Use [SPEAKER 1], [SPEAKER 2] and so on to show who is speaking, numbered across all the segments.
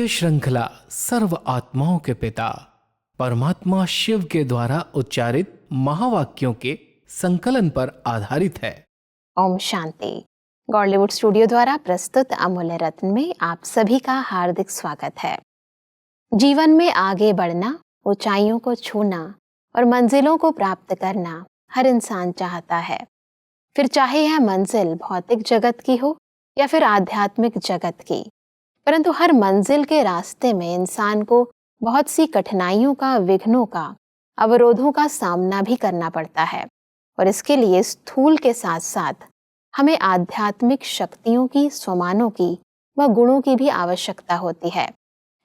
[SPEAKER 1] श्रृंखला सर्व आत्माओं के पिता परमात्मा शिव के द्वारा उच्चारित महावाक्यों के संकलन पर आधारित है।
[SPEAKER 2] ओम शांति। गॉडलीवुड स्टूडियो द्वारा प्रस्तुत अमूल्य रत्न में आप सभी का हार्दिक स्वागत है। जीवन में आगे बढ़ना, ऊंचाइयों को छूना और मंजिलों को प्राप्त करना हर इंसान चाहता है। फिर चाहे यह मंजिल भौतिक जगत की हो या फिर आध्यात्मिक जगत की, परंतु हर मंजिल के रास्ते में इंसान को बहुत सी कठिनाइयों का, विघ्नों का, अवरोधों का सामना भी करना पड़ता है और इसके लिए स्थूल के साथ साथ हमें आध्यात्मिक शक्तियों की, स्वमानों की व गुणों की भी आवश्यकता होती है।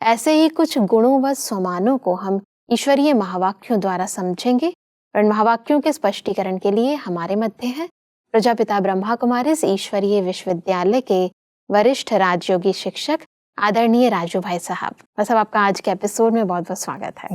[SPEAKER 2] ऐसे ही कुछ गुणों व स्वमानों को हम ईश्वरीय महावाक्यों द्वारा समझेंगे और इन महावाक्यों के स्पष्टीकरण के लिए हमारे मध्य हैं प्रजापिता ब्रह्मा कुमारीज ईश्वरीय विश्वविद्यालय के वरिष्ठ राजयोगी शिक्षक आदरणीय राजू भाई साहब। बस अब आपका आज के एपिसोड में बहुत बहुत स्वागत है।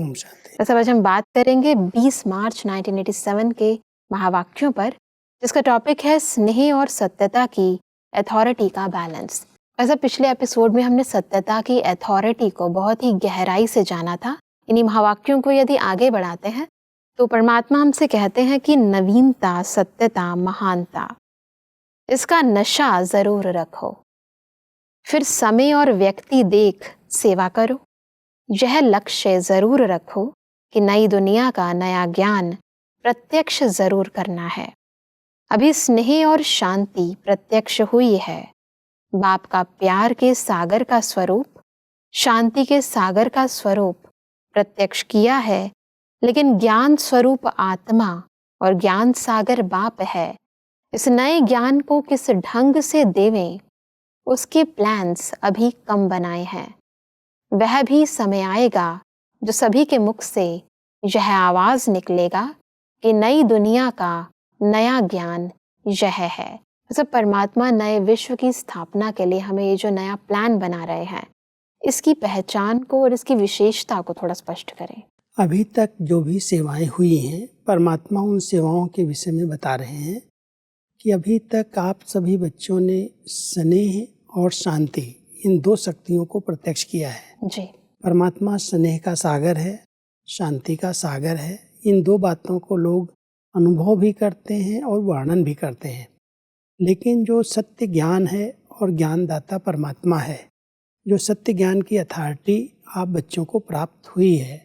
[SPEAKER 2] बस अब आज हम बात करेंगे 20 मार्च 1987 के महावाक्यों पर, जिसका टॉपिक है स्नेह और सत्यता की अथॉरिटी का बैलेंस। वैसे पिछले एपिसोड में हमने सत्यता की अथॉरिटी को बहुत ही गहराई से जाना था। इन्हीं महावाक्यों को यदि आगे बढ़ाते हैं तो परमात्मा हमसे कहते हैं कि नवीनता, सत्यता, महानता, इसका नशा जरूर रखो, फिर समय और व्यक्ति देख सेवा करो। यह लक्ष्य जरूर रखो कि नई दुनिया का नया ज्ञान प्रत्यक्ष जरूर करना है। अभी स्नेह और शांति प्रत्यक्ष हुई है। बाप का प्यार के सागर का स्वरूप, शांति के सागर का स्वरूप प्रत्यक्ष किया है, लेकिन ज्ञान स्वरूप आत्मा और ज्ञान सागर बाप है। इस नए ज्ञान को किस ढंग से देवें, उसके प्लान्स अभी कम बनाए हैं। वह भी समय आएगा जो सभी के मुख से यह आवाज निकलेगा कि नई दुनिया का नया ज्ञान यह है। तो परमात्मा नए विश्व की स्थापना के लिए हमें ये जो नया प्लान बना रहे हैं, इसकी पहचान को और इसकी विशेषता को थोड़ा स्पष्ट करें।
[SPEAKER 3] अभी तक जो भी सेवाएं हुई हैं, परमात्मा उन सेवाओं के विषय में बता रहे हैं कि अभी तक आप सभी बच्चों ने स्नेह और शांति, इन दो शक्तियों को प्रत्यक्ष किया है।
[SPEAKER 2] जी।
[SPEAKER 3] परमात्मा स्नेह का सागर है, शांति का सागर है। इन दो बातों को लोग अनुभव भी करते हैं और वर्णन भी करते हैं। लेकिन जो सत्य ज्ञान है और ज्ञानदाता परमात्मा है, जो सत्य ज्ञान की अथॉरिटी आप बच्चों को प्राप्त हुई है,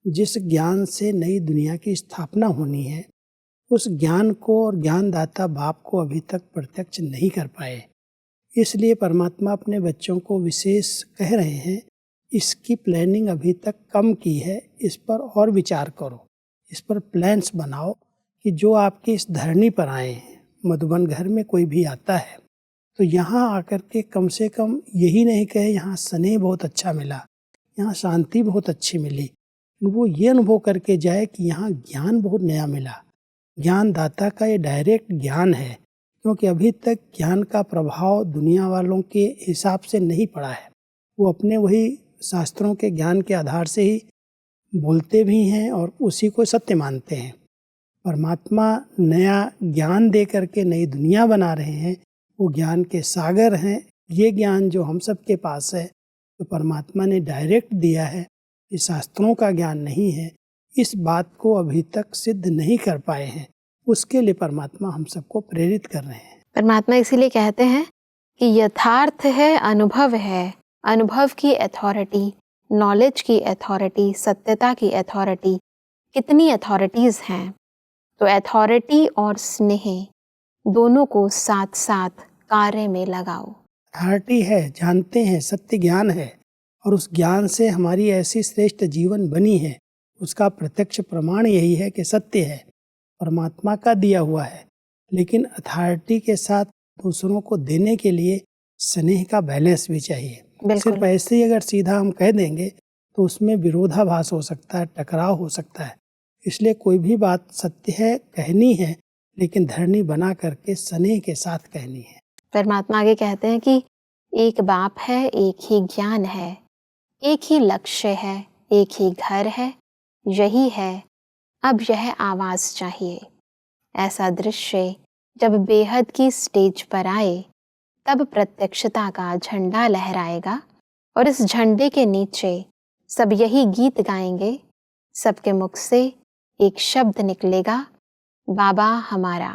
[SPEAKER 3] जिस ज्ञान से नई दुनिया की स्थापना होनी है, उस ज्ञान को और ज्ञानदाता बाप को अभी तक प्रत्यक्ष नहीं कर पाए। इसलिए परमात्मा अपने बच्चों को विशेष कह रहे हैं, इसकी प्लानिंग अभी तक कम की है, इस पर और विचार करो, इस पर प्लान्स बनाओ कि जो आपके इस धरनी पर आए हैं, मधुबन घर में कोई भी आता है तो यहाँ आकर के कम से कम यही नहीं कहे यहाँ स्नेह बहुत अच्छा मिला, यहाँ शांति बहुत अच्छी मिली, वो ये अनुभव करके जाए कि यहाँ ज्ञान बहुत नया मिला। ज्ञानदाता का ये डायरेक्ट ज्ञान है, क्योंकि अभी तक ज्ञान का प्रभाव दुनिया वालों के हिसाब से नहीं पड़ा है। वो अपने वही शास्त्रों के ज्ञान के आधार से ही बोलते भी हैं और उसी को सत्य मानते हैं। परमात्मा नया ज्ञान दे करके नई दुनिया बना रहे हैं, वो ज्ञान के सागर हैं। ये ज्ञान जो हम सब के पास है, तो परमात्मा ने डायरेक्ट दिया है, ये शास्त्रों का ज्ञान नहीं है। इस बात को अभी तक सिद्ध नहीं कर पाए हैं, उसके लिए परमात्मा हम सबको प्रेरित कर रहे हैं।
[SPEAKER 2] परमात्मा इसीलिए कहते हैं कि यथार्थ है, अनुभव है, अनुभव की अथॉरिटी, नॉलेज की अथॉरिटी, सत्यता की अथॉरिटी, कितनी अथॉरिटीज हैं। तो अथॉरिटी और स्नेह दोनों को साथ साथ कार्य में लगाओ।
[SPEAKER 3] अथॉरिटी है, जानते हैं, सत्य ज्ञान है और उस ज्ञान से हमारी ऐसी श्रेष्ठ जीवन बनी है, उसका प्रत्यक्ष प्रमाण यही है कि सत्य है, परमात्मा का दिया हुआ है। लेकिन अथॉरिटी के साथ दूसरों को देने के लिए स्नेह का बैलेंस भी चाहिए। सिर्फ ऐसे ही अगर सीधा हम कह देंगे तो उसमें विरोधाभास हो सकता है, टकराव हो सकता है। इसलिए कोई भी बात सत्य है, कहनी है, लेकिन धरनी बना करके स्नेह के साथ कहनी है।
[SPEAKER 2] परमात्मा आगे कहते हैं कि एक बाप है, एक ही ज्ञान है, एक ही लक्ष्य है, एक ही घर है, यही है, अब यह आवाज चाहिए। ऐसा दृश्य जब बेहद की स्टेज पर आए, तब प्रत्यक्षता का झंडा लहराएगा और इस झंडे के नीचे सब यही गीत गाएंगे। सबके मुख से एक शब्द निकलेगा, बाबा हमारा।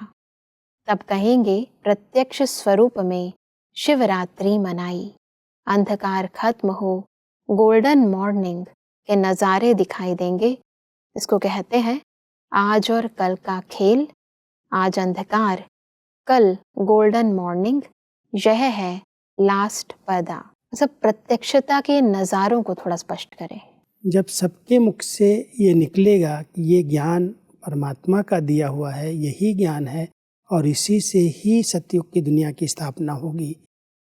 [SPEAKER 2] तब कहेंगे, प्रत्यक्ष स्वरूप में शिवरात्रि मनाई, अंधकार खत्म हो, गोल्डन मॉर्निंग के नज़ारे दिखाई देंगे। इसको कहते हैं आज और कल का खेल। आज अंधकार, कल गोल्डन मॉर्निंग, यह है लास्ट पर्दा। सब प्रत्यक्षता के नज़ारों को थोड़ा स्पष्ट करें।
[SPEAKER 3] जब सबके मुख से ये निकलेगा कि ये ज्ञान परमात्मा का दिया हुआ है, यही ज्ञान है और इसी से ही सतयुग की दुनिया की स्थापना होगी,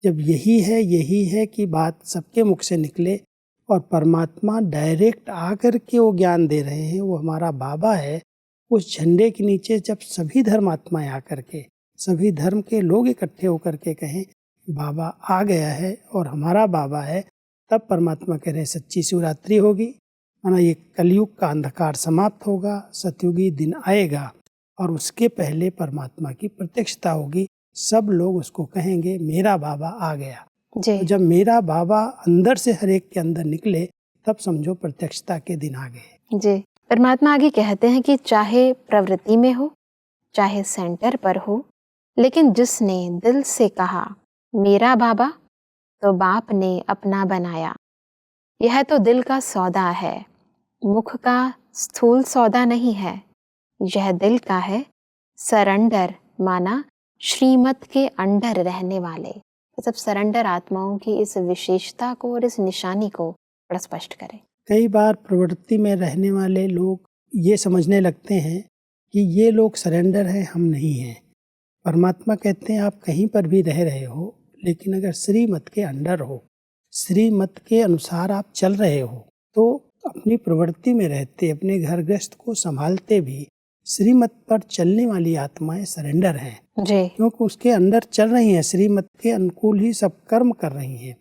[SPEAKER 3] जब यही है कि बात सबके मुख से निकले और परमात्मा डायरेक्ट आकर के वो ज्ञान दे रहे हैं, वो हमारा बाबा है, उस झंडे के नीचे जब सभी धर्मात्माएं आकर के, सभी धर्म के लोग इकट्ठे होकर के कहें बाबा आ गया है और हमारा बाबा है, तब परमात्मा कह रहे सच्ची शिवरात्रि होगी। माना ये कलयुग का अंधकार समाप्त होगा, सतयुगी दिन आएगा और उसके पहले परमात्मा की प्रत्यक्षता होगी। सब लोग उसको कहेंगे मेरा बाबा आ गया।
[SPEAKER 2] जी।
[SPEAKER 3] तो जब मेरा बाबा अंदर से हर एक के अंदर निकले, तब समझो प्रत्यक्षता के दिन आ गए।
[SPEAKER 2] जी। परमात्मा आगे कहते हैं कि चाहे प्रवृत्ति में हो, चाहे सेंटर पर हो, लेकिन जिसने दिल से कहा मेरा बाबा, तो बाप ने अपना बनाया। यह तो दिल का सौदा है, मुख का स्थूल सौदा नहीं है। यह दिल का है सरेंडर, माना श्रीमत के अंडर रहने वाले। तो सब सरेंडर आत्माओं की इस विशेषता को और इस निशानी को बड़ा स्पष्ट करें।
[SPEAKER 3] कई बार प्रवृत्ति में रहने वाले लोग ये समझने लगते हैं कि ये लोग सरेंडर हैं, हम नहीं हैं। परमात्मा कहते हैं आप कहीं पर भी रह रहे हो, लेकिन अगर श्रीमत के अंडर हो, श्रीमत के अनुसार आप चल रहे हो, तो अपनी प्रवृत्ति में रहते, अपने घर गृहस्थ को संभालते भी श्रीमत पर चलने वाली आत्माएं सरेंडर हैं।
[SPEAKER 2] जी।
[SPEAKER 3] क्योंकि उसके अंदर चल रही हैं, श्रीमत के अनुकूल ही सब कर्म कर रही हैं।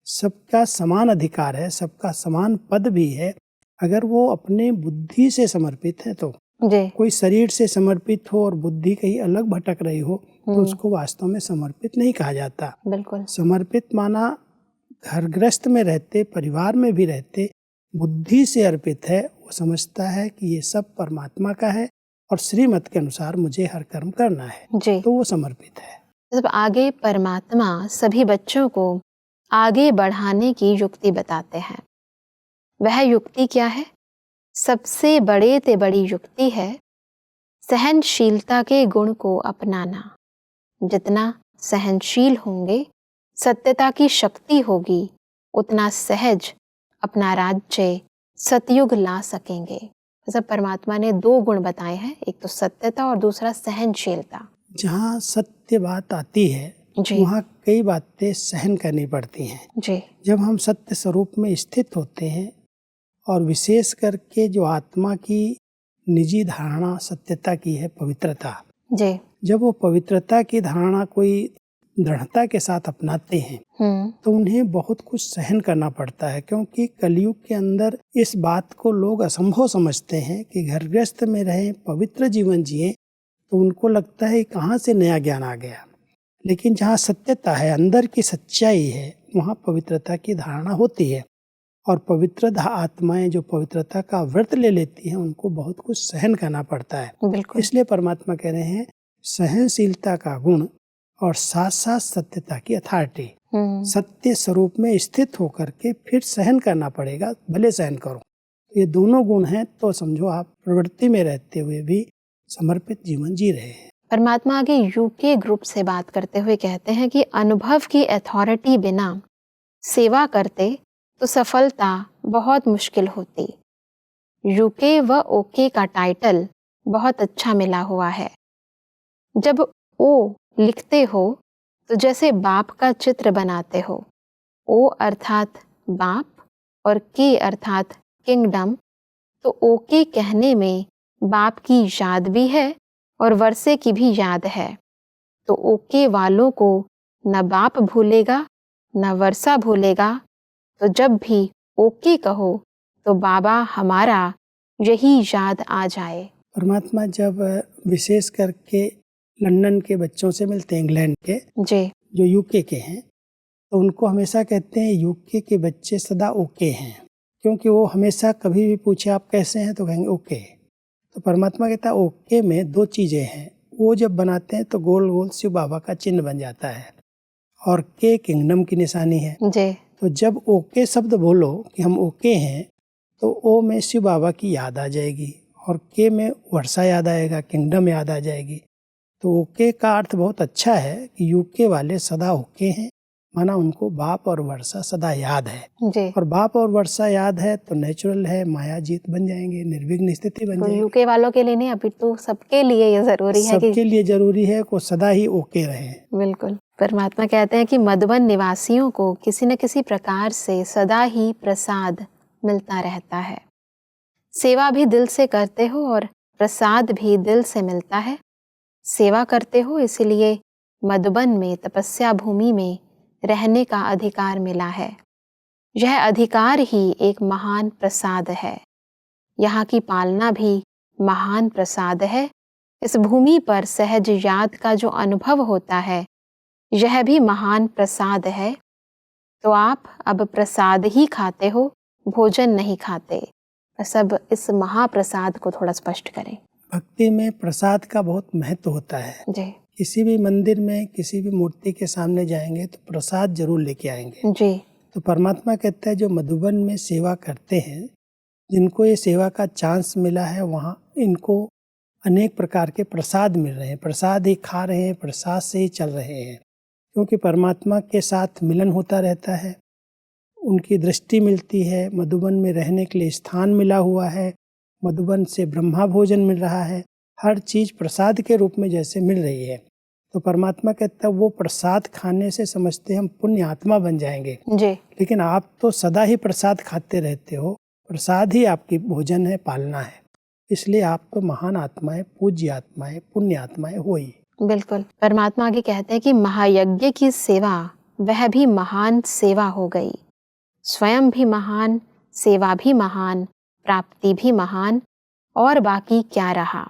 [SPEAKER 3] सबका समान अधिकार है, सबका समान पद भी है। अगर वो अपने बुद्धि से समर्पित है तो
[SPEAKER 2] जी।
[SPEAKER 3] कोई शरीर से समर्पित हो और बुद्धि कहीं अलग भटक रही हो, तो उसको वास्तव में समर्पित नहीं कहा जाता।
[SPEAKER 2] बिल्कुल।
[SPEAKER 3] समर्पित माना घर गृहस्थ में रहते, परिवार में भी रहते, बुद्धि से अर्पित है। वो समझता है कि ये सब परमात्मा का है और श्रीमत के अनुसार मुझे हर कर्म करना है,
[SPEAKER 2] जी।
[SPEAKER 3] तो वो समर्पित है।
[SPEAKER 2] जब आगे परमात्मा सभी बच्चों को आगे बढ़ाने की युक्ति बताते हैं, वह युक्ति क्या है? सबसे बड़े ते बड़ी युक्ति है सहनशीलता के गुण को अपनाना। जितना सहनशील होंगे, सत्यता की शक्ति होगी, उतना सहज अपना राज्य सतयुग ला सकेंगे। जब परमात्मा ने दो गुण बताए हैं, एक तो सत्यता और दूसरा सहनशीलता।
[SPEAKER 3] जहाँ सत्य बात आती है वहाँ कई बातें सहन करनी पड़ती हैं।
[SPEAKER 2] जी।
[SPEAKER 3] जब हम सत्य स्वरूप में स्थित होते हैं और विशेष करके जो आत्मा की निजी धारणा सत्यता की है, पवित्रता,
[SPEAKER 2] जी।
[SPEAKER 3] जब वो पवित्रता की धारणा कोई दृढ़ता के साथ अपनाते हैं तो उन्हें बहुत कुछ सहन करना पड़ता है। क्योंकि कलयुग के अंदर इस बात को लोग असंभव समझते हैं कि घर गृहस्थ में रहें, पवित्र जीवन जिए, तो उनको लगता है कहाँ से नया ज्ञान आ गया। लेकिन जहाँ सत्यता है, अंदर की सच्चाई है, वहाँ पवित्रता की धारणा होती है। और पवित्र आत्माएं जो पवित्रता का व्रत ले लेती हैं, उनको बहुत कुछ सहन करना पड़ता है।
[SPEAKER 2] बिल्कुल।
[SPEAKER 3] इसलिए परमात्मा कह रहे हैं सहनशीलता का गुण और साथ साथ सत्यता की अथॉरिटी। सत्य स्वरूप में स्थित होकर के फिर सहन करना पड़ेगा, भले सहन करो। ये दोनों गुण हैं तो समझो आप प्रवृत्ति में रहते हुए भी समर्पित जीवन जी रहे हैं।
[SPEAKER 2] परमात्मा आगे यूके ग्रुप से बात करते हुए कहते हैं कि अनुभव की अथॉरिटी बिना सेवा करते तो सफलता बहुत मुश्किल होती। यूके व ओके का टाइटल बहुत अच्छा मिला हुआ है। जब ओ लिखते हो तो जैसे बाप का चित्र बनाते हो। ओ अर्थात बाप और के अर्थात किंगडम। तो ओके कहने में बाप की याद भी है और वर्षे की भी याद है। तो ओके वालों को न बाप भूलेगा न वर्षा भूलेगा। तो जब भी ओके कहो तो बाबा हमारा यही याद आ जाए।
[SPEAKER 3] परमात्मा जब विशेष करके लंदन के बच्चों से मिलते हैं, इंग्लैंड के
[SPEAKER 2] जी,
[SPEAKER 3] जो यूके के हैं, तो उनको हमेशा कहते हैं यूके के बच्चे सदा ओके हैं, क्योंकि वो हमेशा कभी भी पूछे आप कैसे हैं तो कहेंगे ओके। तो परमात्मा कहता है ओके में दो चीज़ें हैं, वो जब बनाते हैं तो गोल गोल शिव बाबा का चिन्ह बन जाता है और के किंगडम की निशानी है।
[SPEAKER 2] जी।
[SPEAKER 3] तो जब ओके शब्द बोलो कि हम ओके हैं तो ओ में शिव बाबा की याद आ जाएगी और के में वर्षा याद आएगा, किंगडम याद आ जाएगी। तो ओके का अर्थ बहुत अच्छा है कि यूके वाले सदा ओके हैं, माना उनको बाप और वर्षा सदा याद है।
[SPEAKER 2] जी।
[SPEAKER 3] और बाप और वर्षा याद है तो नेचुरल है, माया जीत बन जाएंगे, निर्विघ्न स्थिति बन
[SPEAKER 2] तो
[SPEAKER 3] जाएगी।
[SPEAKER 2] यूके वालों के लिए नहीं, अभी तो सबके लिए ये जरूरी है कि
[SPEAKER 3] सबके लिए जरूरी है को सदा ही ओके रहे।
[SPEAKER 2] बिल्कुल। परमात्मा कहते हैं कि मधुबन निवासियों को किसी न किसी प्रकार से सदा ही प्रसाद मिलता रहता है। सेवा भी दिल से करते हो और प्रसाद भी दिल से मिलता है। सेवा करते हो इसलिए मधुबन में तपस्या भूमि में रहने का अधिकार मिला है। यह अधिकार ही एक महान प्रसाद है। यहाँ की पालना भी महान प्रसाद है। इस भूमि पर सहज याद का जो अनुभव होता है यह भी महान प्रसाद है। तो आप अब प्रसाद ही खाते हो, भोजन नहीं खाते। बस अब इस महाप्रसाद को थोड़ा स्पष्ट करें।
[SPEAKER 3] भक्ति में प्रसाद का बहुत महत्व होता है।
[SPEAKER 2] जी।
[SPEAKER 3] किसी भी मंदिर में किसी भी मूर्ति के सामने जाएंगे तो प्रसाद जरूर लेके आएंगे।
[SPEAKER 2] जी।
[SPEAKER 3] तो परमात्मा कहता है जो मधुबन में सेवा करते हैं, जिनको ये सेवा का चांस मिला है, वहाँ इनको अनेक प्रकार के प्रसाद मिल रहे हैं, प्रसाद ही खा रहे हैं, प्रसाद से ही चल रहे हैं। क्योंकि परमात्मा के साथ मिलन होता रहता है, उनकी दृष्टि मिलती है, मधुबन में रहने के लिए स्थान मिला हुआ है, मधुबन से ब्रह्मा भोजन मिल रहा है, हर चीज़ प्रसाद के रूप में जैसे मिल रही है। तो परमात्मा कहता है वो प्रसाद खाने से समझते हम पुण्य आत्मा बन जाएंगे।
[SPEAKER 2] जी।
[SPEAKER 3] लेकिन आप तो सदा ही प्रसाद खाते रहते हो, प्रसाद ही आपकी भोजन है, पालना है। इसलिए आप तो महान आत्माएं, पूज्य आत्माएं, पुण्य आत्माएं हो ही।
[SPEAKER 2] बिल्कुल। परमात्मा आगे कहते हैं कि महायज्ञ की सेवा वह भी महान सेवा हो गई। स्वयं भी महान, सेवा भी महान, प्राप्ति भी महान, और बाकी क्या रहा।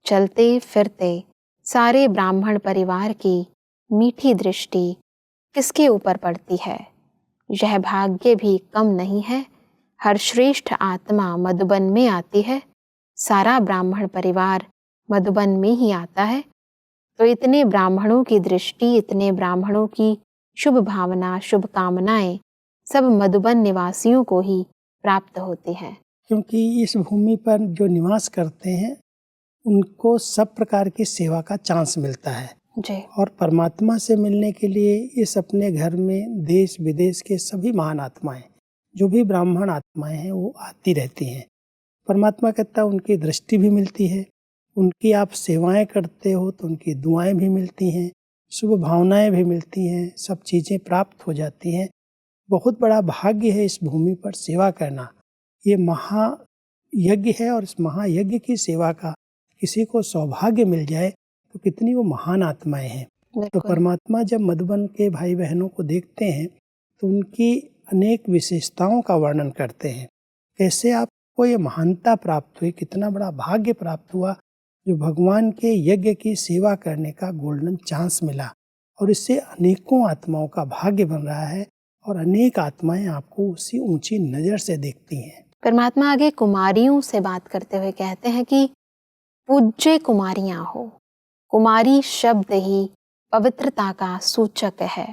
[SPEAKER 2] चलते फिरते सारे ब्राह्मण परिवार की मीठी दृष्टि किसके ऊपर पड़ती है। यह भाग्य भी कम नहीं है। हर श्रेष्ठ आत्मा मधुबन में आती है, सारा ब्राह्मण परिवार मधुबन में ही आता है। तो इतने ब्राह्मणों की दृष्टि, इतने ब्राह्मणों की शुभ भावना, शुभकामनाएं सब मधुबन निवासियों को ही प्राप्त होती हैं।
[SPEAKER 3] क्योंकि इस भूमि पर जो निवास करते हैं उनको सब प्रकार की सेवा का चांस मिलता है।
[SPEAKER 2] जी।
[SPEAKER 3] और परमात्मा से मिलने के लिए इस अपने घर में देश विदेश के सभी महान आत्माएं, जो भी ब्राह्मण आत्माएं हैं, वो आती रहती हैं। परमात्मा कहता है उनकी दृष्टि भी मिलती है, उनकी आप सेवाएं करते हो तो उनकी दुआएं भी मिलती हैं, शुभ भावनाएं भी मिलती हैं, सब चीज़ें प्राप्त हो जाती हैं। बहुत बड़ा भाग्य है इस भूमि पर सेवा करना। ये महायज्ञ है और इस महायज्ञ की सेवा का किसी को सौभाग्य मिल जाए तो कितनी वो महान आत्माएं हैं। तो परमात्मा जब मधुबन के भाई बहनों को देखते हैं तो उनकी अनेक विशेषताओं का वर्णन करते हैं। कैसे आपको ये महानता प्राप्त हुई, कितना बड़ा भाग्य प्राप्त हुआ जो भगवान के यज्ञ की सेवा करने का गोल्डन चांस मिला। और इससे अनेकों आत्माओं का भाग्य बन रहा है और अनेक आत्माएं आपको उसी ऊंची नज़र से देखती हैं।
[SPEAKER 2] परमात्मा आगे कुमारियों से बात करते हुए कहते हैं कि पूज्य कुमारियां हो। कुमारी शब्द ही पवित्रता का सूचक है,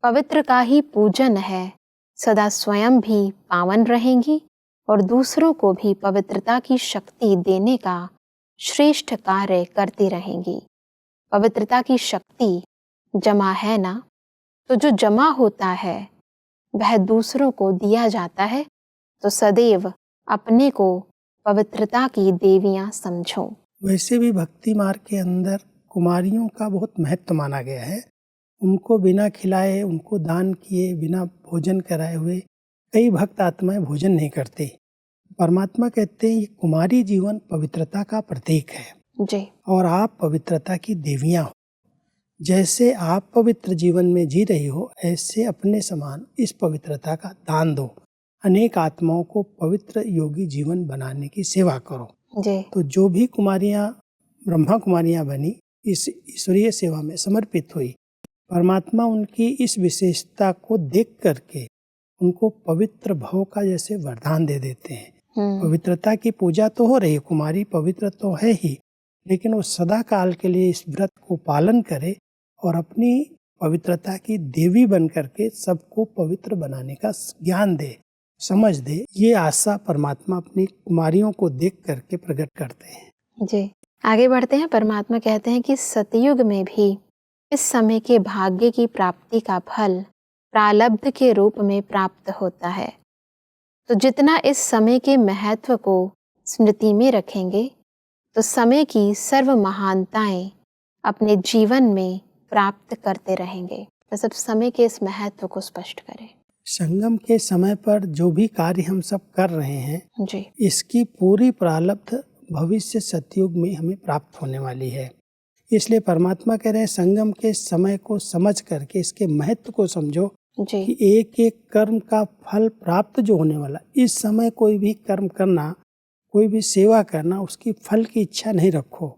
[SPEAKER 2] पवित्र का ही पूजन है। सदा स्वयं भी पावन रहेंगी और दूसरों को भी पवित्रता की शक्ति देने का श्रेष्ठ कार्य करती रहेंगी। पवित्रता की शक्ति जमा है ना, तो जो जमा होता है वह दूसरों को दिया जाता है। तो सदैव अपने को पवित्रता की देवियां समझो।
[SPEAKER 3] वैसे भी भक्ति मार्ग के अंदर कुमारियों का बहुत महत्व माना गया है। उनको बिना खिलाए, उनको दान किए, बिना भोजन कराए हुए कई भक्त आत्माएं भोजन नहीं करती। परमात्मा कहते हैं ये कुमारी जीवन पवित्रता का प्रतीक है
[SPEAKER 2] जी।
[SPEAKER 3] और आप पवित्रता की देवियां हो। जैसे आप पवित्र जीवन में जी रही हो, ऐसे अपने समान इस पवित्रता का दान दो। अनेक आत्माओं को पवित्र योगी जीवन बनाने की सेवा करो।
[SPEAKER 2] जी।
[SPEAKER 3] तो जो भी कुमारियां ब्रह्मा कुमारियां बनी, इस ईश्वरीय सेवा में समर्पित हुई, परमात्मा उनकी इस विशेषता को देख करके उनको पवित्र भव का जैसे वरदान दे देते हैं। पवित्रता की पूजा तो हो रही है, कुमारी पवित्र तो है ही, लेकिन वो सदा काल के लिए इस व्रत को पालन करे और अपनी पवित्रता की देवी बन करके सबको पवित्र बनाने का ज्ञान दे, समझ दे। ये आशा परमात्मा अपनी कुमारियों को देख करके प्रकट करते हैं।
[SPEAKER 2] जी, आगे बढ़ते हैं। परमात्मा कहते हैं कि सतयुग में भी इस समय के भाग्य की प्राप्ति का फल प्रारब्ध के रूप में प्राप्त होता है। तो जितना इस समय के महत्व को स्मृति में रखेंगे तो समय की सर्व महानताएं अपने जीवन में प्राप्त करते रहेंगे। तो सब समय के इस महत्व को स्पष्ट करें।
[SPEAKER 3] संगम के समय पर जो भी कार्य हम सब कर रहे हैं
[SPEAKER 2] जी,
[SPEAKER 3] इसकी पूरी प्रारब्ध भविष्य सतयुग में हमें प्राप्त होने वाली है। इसलिए परमात्मा कह रहे हैं संगम के समय को समझ करके इसके महत्व को समझो
[SPEAKER 2] जी,
[SPEAKER 3] कि एक एक कर्म का फल प्राप्त जो होने वाला। इस समय कोई भी कर्म करना, कोई भी सेवा करना, उसकी फल की इच्छा नहीं रखो।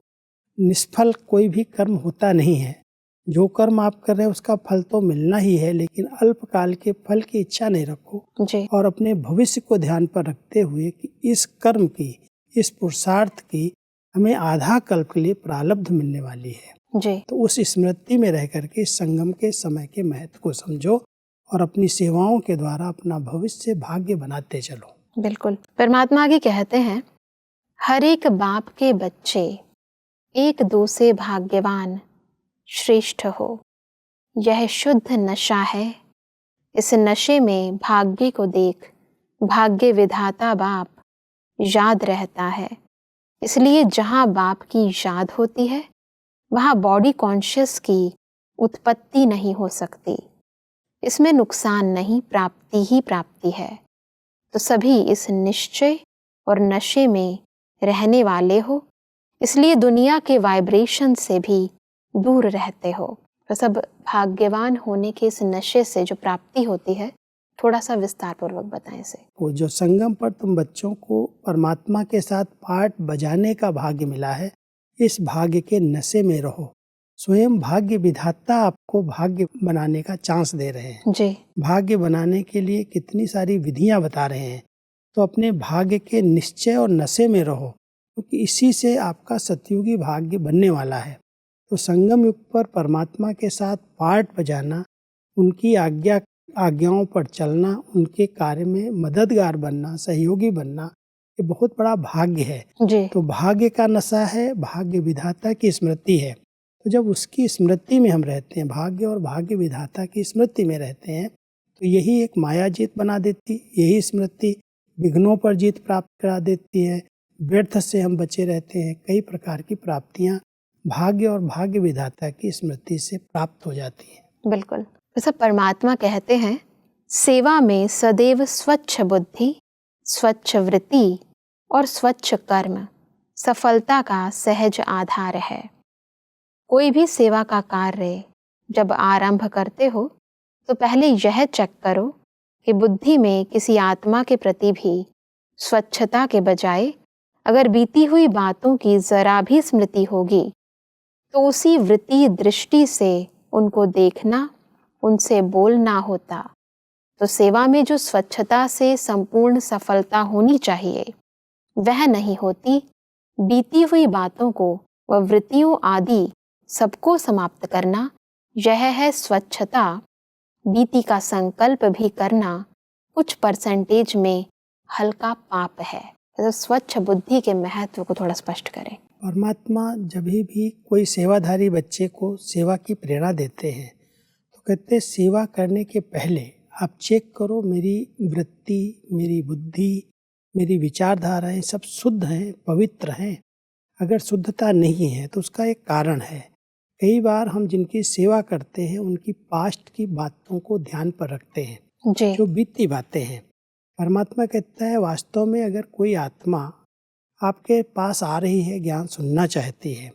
[SPEAKER 3] निष्फल कोई भी कर्म होता नहीं है। जो कर्म आप कर रहे हैं उसका फल तो मिलना ही है, लेकिन अल्पकाल के फल की इच्छा नहीं रखो
[SPEAKER 2] जी,
[SPEAKER 3] और अपने भविष्य को ध्यान पर रखते हुए कि इस कर्म की, इस पुरुषार्थ की हमें आधा कल्प के लिए प्रारब्ध मिलने वाली है।
[SPEAKER 2] जी,
[SPEAKER 3] तो उस स्मृति में रह करके संगम के समय के महत्व को समझो और अपनी सेवाओं के द्वारा अपना भविष्य भाग्य बनाते चलो।
[SPEAKER 2] बिल्कुल। परमात्मा आगे कहते हैं, हर एक बाप के बच्चे एक दूसरे भाग्यवान श्रेष्ठ हो। यह शुद्ध नशा है। इस नशे में भाग्य को देख भाग्य विधाता बाप याद रहता है। इसलिए जहाँ बाप की याद होती है वहाँ बॉडी कॉन्शियस की उत्पत्ति नहीं हो सकती। इसमें नुकसान नहीं, प्राप्ति ही प्राप्ति है। तो सभी इस निश्चय और नशे में रहने वाले हो, इसलिए दुनिया के वाइब्रेशन से भी दूर रहते हो। तो सब भाग्यवान होने के इस नशे से जो प्राप्ति होती है, थोड़ा सा विस्तार पूर्वक बताएं इसे।
[SPEAKER 3] वो जो संगम पर तुम बच्चों को परमात्मा के साथ पाठ बजाने का भाग्य मिला है, इस भाग्य के नशे में रहो। स्वयं भाग्य विधाता आपको भाग्य बनाने का चांस दे रहे हैं।
[SPEAKER 2] जी,
[SPEAKER 3] भाग्य बनाने के लिए कितनी सारी विधियां बता रहे हैं। तो अपने भाग्य के निश्चय और नशे में रहो, क्योंकि इसी से आपका सतयुगी भाग्य बनने वाला है। तो संगम युग पर परमात्मा के साथ पाठ बजाना, उनकी आज्ञाओं पर चलना, उनके कार्य में मददगार बनना, सहयोगी बनना, ये बहुत बड़ा भाग्य है।
[SPEAKER 2] जी,
[SPEAKER 3] तो भाग्य का नशा है, भाग्य विधाता की स्मृति है। तो जब उसकी स्मृति में हम रहते हैं, भाग्य और भाग्य विधाता की स्मृति में रहते हैं, तो यही एक माया जीत बना देती। यही स्मृति विघ्नों पर जीत प्राप्त करा देती है। व्यर्थ से हम बचे रहते हैं। कई प्रकार की प्राप्तियां भाग्य और भाग्य विधाता की स्मृति से प्राप्त हो जाती हैं।
[SPEAKER 2] बिल्कुल। तो सब परमात्मा कहते हैं, सेवा में सदैव स्वच्छ बुद्धि, स्वच्छ वृत्ति और स्वच्छ कर्म सफलता का सहज आधार है। कोई भी सेवा का कार्य जब आरंभ करते हो तो पहले यह चेक करो कि बुद्धि में किसी आत्मा के प्रति भी स्वच्छता के बजाय अगर बीती हुई बातों की जरा भी स्मृति होगी तो उसी वृत्ति दृष्टि से उनको देखना, उनसे बोलना होता। तो सेवा में जो स्वच्छता से संपूर्ण सफलता होनी चाहिए वह नहीं होती। बीती हुई बातों को व वृत्तियों आदि सबको समाप्त करना, यह है स्वच्छता। बीती का संकल्प भी करना कुछ परसेंटेज में हल्का पाप है। तो स्वच्छ बुद्धि के महत्व को थोड़ा स्पष्ट करें।
[SPEAKER 3] परमात्मा जब भी कोई सेवाधारी बच्चे को सेवा की प्रेरणा देते हैं तो कहते हैं सेवा करने के पहले आप चेक करो मेरी वृत्ति, मेरी बुद्धि, मेरी विचारधाराएं सब शुद्ध हैं, पवित्र हैं। अगर शुद्धता नहीं है तो उसका एक कारण है। कई बार हम जिनकी सेवा करते हैं उनकी पास्ट की बातों को ध्यान पर रखते हैं,
[SPEAKER 2] जी,
[SPEAKER 3] जो बीती बातें हैं। परमात्मा कहता है वास्तव में अगर कोई आत्मा आपके पास आ रही है, ज्ञान सुनना चाहती है,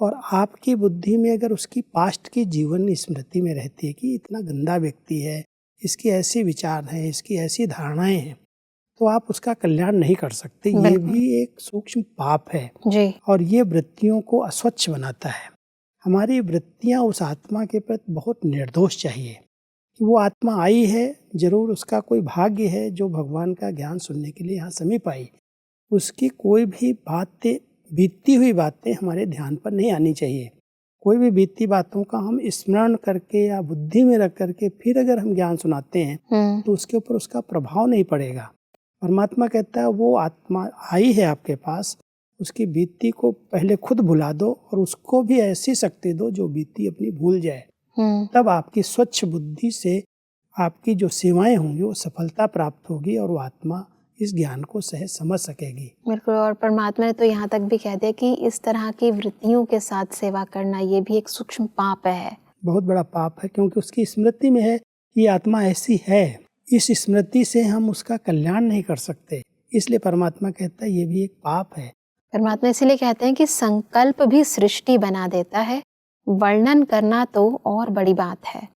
[SPEAKER 3] और आपकी बुद्धि में अगर उसकी पास्ट की जीवन स्मृति में रहती है कि इतना गंदा व्यक्ति है, इसकी ऐसी विचार हैं, इसकी ऐसी धारणाएं हैं, तो आप उसका कल्याण नहीं कर सकते। ये भी एक सूक्ष्म पाप है
[SPEAKER 2] जी,
[SPEAKER 3] और ये वृत्तियों को अस्वच्छ बनाता है। हमारी वृत्तियाँ उस आत्मा के प्रति बहुत निर्दोष चाहिए कि वो आत्मा आई है, जरूर उसका कोई भाग्य है जो भगवान का ज्ञान सुनने के लिए यहाँ समीप आई। उसकी कोई भी बातें, बीतती हुई बातें हमारे ध्यान पर नहीं आनी चाहिए। कोई भी बीतती बातों का हम स्मरण करके या बुद्धि में रख करके फिर अगर हम ज्ञान सुनाते हैं तो उसके ऊपर उसका प्रभाव नहीं पड़ेगा। परमात्मा कहता है वो आत्मा आई है आपके पास, उसकी बीती को पहले खुद भुला दो और उसको भी ऐसी शक्ति दो जो बीती अपनी भूल जाए। तब आपकी स्वच्छ बुद्धि से आपकी जो सेवाएं होंगी वो सफलता प्राप्त होगी और वो आत्मा इस ज्ञान को सहज समझ सकेगी।
[SPEAKER 2] बिल्कुल। और परमात्मा ने तो यहाँ तक भी कह दिया कि इस तरह की वृत्तियों के साथ सेवा करना ये भी एक सूक्ष्म पाप है, बहुत
[SPEAKER 3] बड़ा पाप है, क्योंकि उसकी स्मृति में है कि आत्मा ऐसी है। इस स्मृति से हम उसका कल्याण नहीं कर सकते, इसलिए परमात्मा कहता है ये भी एक पाप है।
[SPEAKER 2] परमात्मा इसीलिए कहते हैं कि संकल्प भी सृष्टि बना देता है, वर्णन करना तो और बड़ी बात है,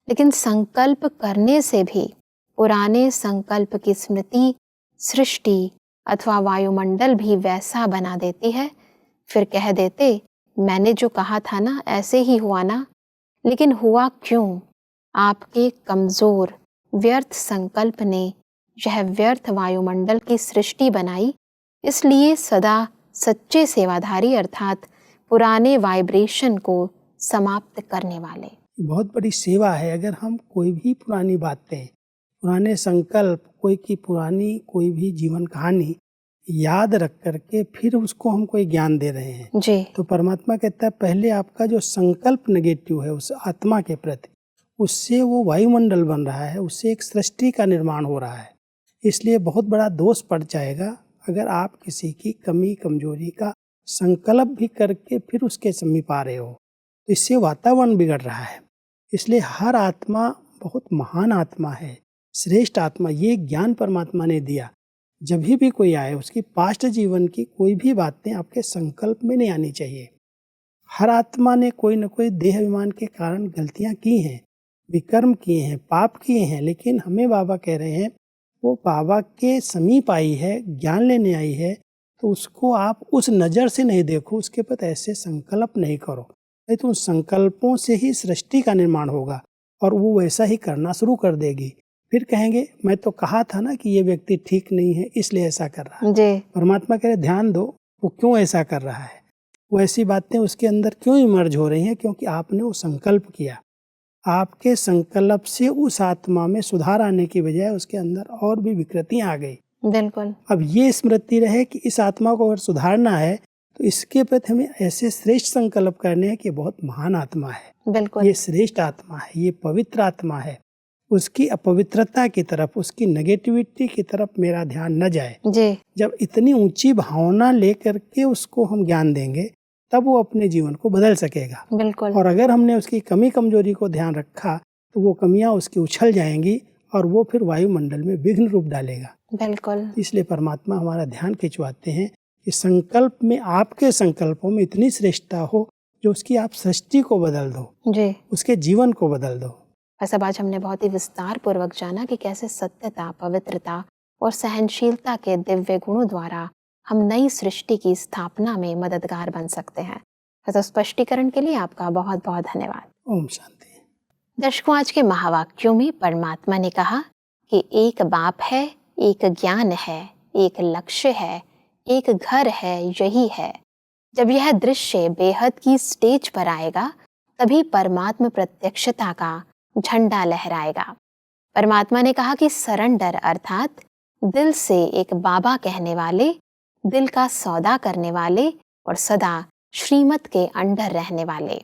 [SPEAKER 2] लेकिन संकल्प करने से भी पुराने संकल्प की स्मृति सृष्टि अथवा वायुमंडल भी वैसा बना देती है। फिर कह देते मैंने जो कहा था ना ऐसे ही हुआ ना, लेकिन हुआ क्यों? आपके कमजोर व्यर्थ संकल्प ने यह व्यर्थ वायुमंडल की सृष्टि बनाई। इसलिए सदा सच्चे सेवाधारी अर्थात पुराने वाइब्रेशन को समाप्त करने वाले।
[SPEAKER 3] बहुत बड़ी सेवा है अगर हम कोई भी पुरानी बातें, पुराने संकल्प, कोई भी जीवन कहानी याद रख करके फिर उसको हम कोई ज्ञान दे रहे हैं
[SPEAKER 2] जी।
[SPEAKER 3] तो परमात्मा कहता है पहले आपका जो संकल्प नेगेटिव है उस आत्मा के प्रति, उससे वो वायुमंडल बन रहा है, उससे एक सृष्टि का निर्माण हो रहा है। इसलिए बहुत बड़ा दोष पड़ जाएगा अगर आप किसी की कमी कमजोरी का संकल्प भी करके फिर उसके समीप आ रहे हो, तो इससे वातावरण बिगड़ रहा है। इसलिए हर आत्मा बहुत महान आत्मा है, श्रेष्ठ आत्मा। ये ज्ञान परमात्मा ने दिया। जब भी कोई आए उसकी पास्ट जीवन की कोई भी बातें आपके संकल्प में नहीं आनी चाहिए। हर आत्मा ने कोई न कोई देह अभिमान के कारण गलतियां की हैं, विकर्म किए हैं, पाप किए हैं, लेकिन हमें बाबा कह रहे हैं वो बाबा के समीप आई है, ज्ञान लेने आई है, तो उसको आप उस नज़र से नहीं देखो, उसके प्रति ऐसे संकल्प नहीं करो, नहीं तो उन संकल्पों से ही सृष्टि का निर्माण होगा और वो वैसा ही करना शुरू कर देगी। फिर कहेंगे मैं तो कहा था ना कि ये व्यक्ति ठीक नहीं है इसलिए ऐसा कर रहा है।
[SPEAKER 2] जी।
[SPEAKER 3] परमात्मा कह रहे ध्यान दो वो क्यों ऐसा कर रहा है, वो ऐसी बातें उसके अंदर क्यों इमर्ज हो रही हैं, क्योंकि आपने वो संकल्प किया। आपके संकल्प से उस आत्मा में सुधार आने की बजाय उसके अंदर और भी विकृतियां आ गई।
[SPEAKER 2] बिल्कुल।
[SPEAKER 3] अब ये स्मृति रहे कि इस आत्मा को अगर सुधारना है तो इसके प्रति हमें ऐसे श्रेष्ठ संकल्प करने हैं कि बहुत महान आत्मा है,
[SPEAKER 2] बिल्कुल
[SPEAKER 3] ये श्रेष्ठ आत्मा है, ये पवित्र आत्मा है। उसकी अपवित्रता की तरफ, उसकी नेगेटिविटी की तरफ मेरा ध्यान न जाए।
[SPEAKER 2] जी।
[SPEAKER 3] जब इतनी ऊंची भावना लेकर के उसको हम ज्ञान देंगे तब वो अपने जीवन को बदल सकेगा।
[SPEAKER 2] बिल्कुल।
[SPEAKER 3] और अगर हमने उसकी कमी कमजोरी को ध्यान रखा तो वो कमियां उसकी उछल जाएंगी और वो फिर वायुमंडल में विघ्न रूप डालेगा।
[SPEAKER 2] बिल्कुल।
[SPEAKER 3] इसलिए परमात्मा हमारा ध्यान खिंचवाते हैं कि संकल्प में, आपके संकल्पों में इतनी श्रेष्ठता हो जो उसकी आप सृष्टि को बदल दो,
[SPEAKER 2] जी,
[SPEAKER 3] उसके जीवन को बदल दो।
[SPEAKER 2] बस अब आज हमने बहुत ही विस्तार पूर्वक जाना कि कैसे सत्यता, पवित्रता और सहनशीलता के दिव्य गुणों द्वारा हम नई सृष्टि की स्थापना में मददगार बन सकते हैं। तो स्पष्टीकरण के लिए आपका बहुत बहुत धन्यवाद।
[SPEAKER 3] ओम शांति।
[SPEAKER 2] दर्शकों, आज के महावाक्यों में परमात्मा ने कहा कि एक बाप है, एक ज्ञान है, एक लक्ष्य है, एक घर है, यही है। जब यह दृश्य बेहद की स्टेज पर आएगा तभी परमात्मा प्रत्यक्षता का झंडा लहराएगा। परमात्मा ने कहा कि सरेंडर अर्थात दिल से एक बाबा कहने वाले, दिल का सौदा करने वाले और सदा श्रीमत के अंडर रहने वाले।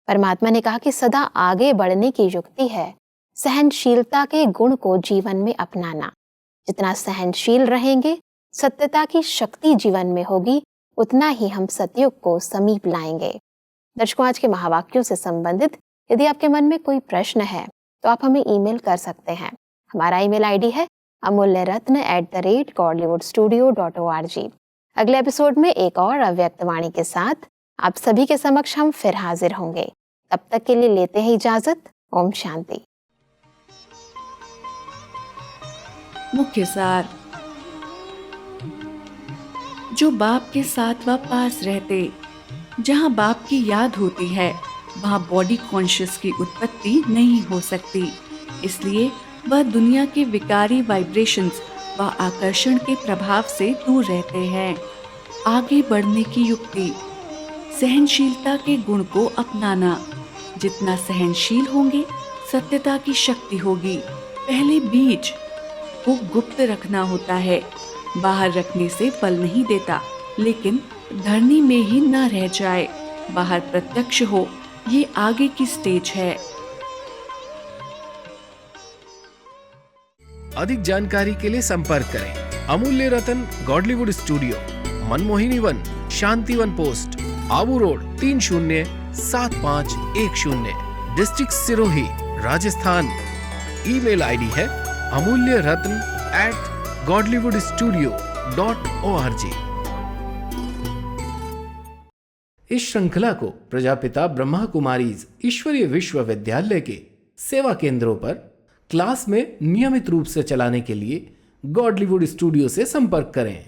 [SPEAKER 2] परमात्मा ने कहा कि सदा आगे बढ़ने की युक्ति है सहनशीलता के गुण को जीवन में अपनाना। जितना सहनशील रहेंगे, सत्यता की शक्ति जीवन में होगी, उतना ही हम सतयुग को समीप लाएंगे। दर्शकों, आज के महावाक्यों से संबंधित यदि आपके मन में कोई प्रश्न है तो आप हमें ईमेल कर सकते हैं। हमारा ईमेल आईडी है amulyaratna@godlywoodstudio.org। अगले एपिसोड में एक और अव्यक्त वाणी के साथ आप सभी के समक्ष हम फिर हाजिर होंगे। तब तक के लिए लेते हैं इजाजत। ओम शांति।
[SPEAKER 4] मुख्य सार। जो बाप के साथ व पास रहते, जहाँ बाप की याद होती है वहाँ बॉडी कॉन्शियस की उत्पत्ति नहीं हो सकती। इसलिए वह दुनिया के विकारी वाइब्रेशंस व आकर्षण के प्रभाव से दूर रहते हैं। आगे बढ़ने की युक्ति, सहनशीलता के गुण को अपनाना। जितना सहनशील होंगे सत्यता की शक्ति होगी। पहले बीज को गुप्त रखना होता है, बाहर रखने से फल नहीं देता, लेकिन धरनी में ही न रह जाए, बाहर प्रत्यक्ष हो, ये आगे की स्टेज है।
[SPEAKER 1] अधिक जानकारी के लिए संपर्क करें Amulya Ratan Godlywood studio, Manmohini Van, Shanti Van post, Abu road 307510, district Sirohi, Rajasthan. Email ID है amulyaratn@godlywoodstudio.org। इस श्रृंखला को प्रजापिता ब्रह्मा कुमारीज ईश्वरीय विश्वविद्यालय के सेवा केंद्रों पर क्लास में नियमित रूप से चलाने के लिए गॉडलीवुड स्टूडियो से संपर्क करें।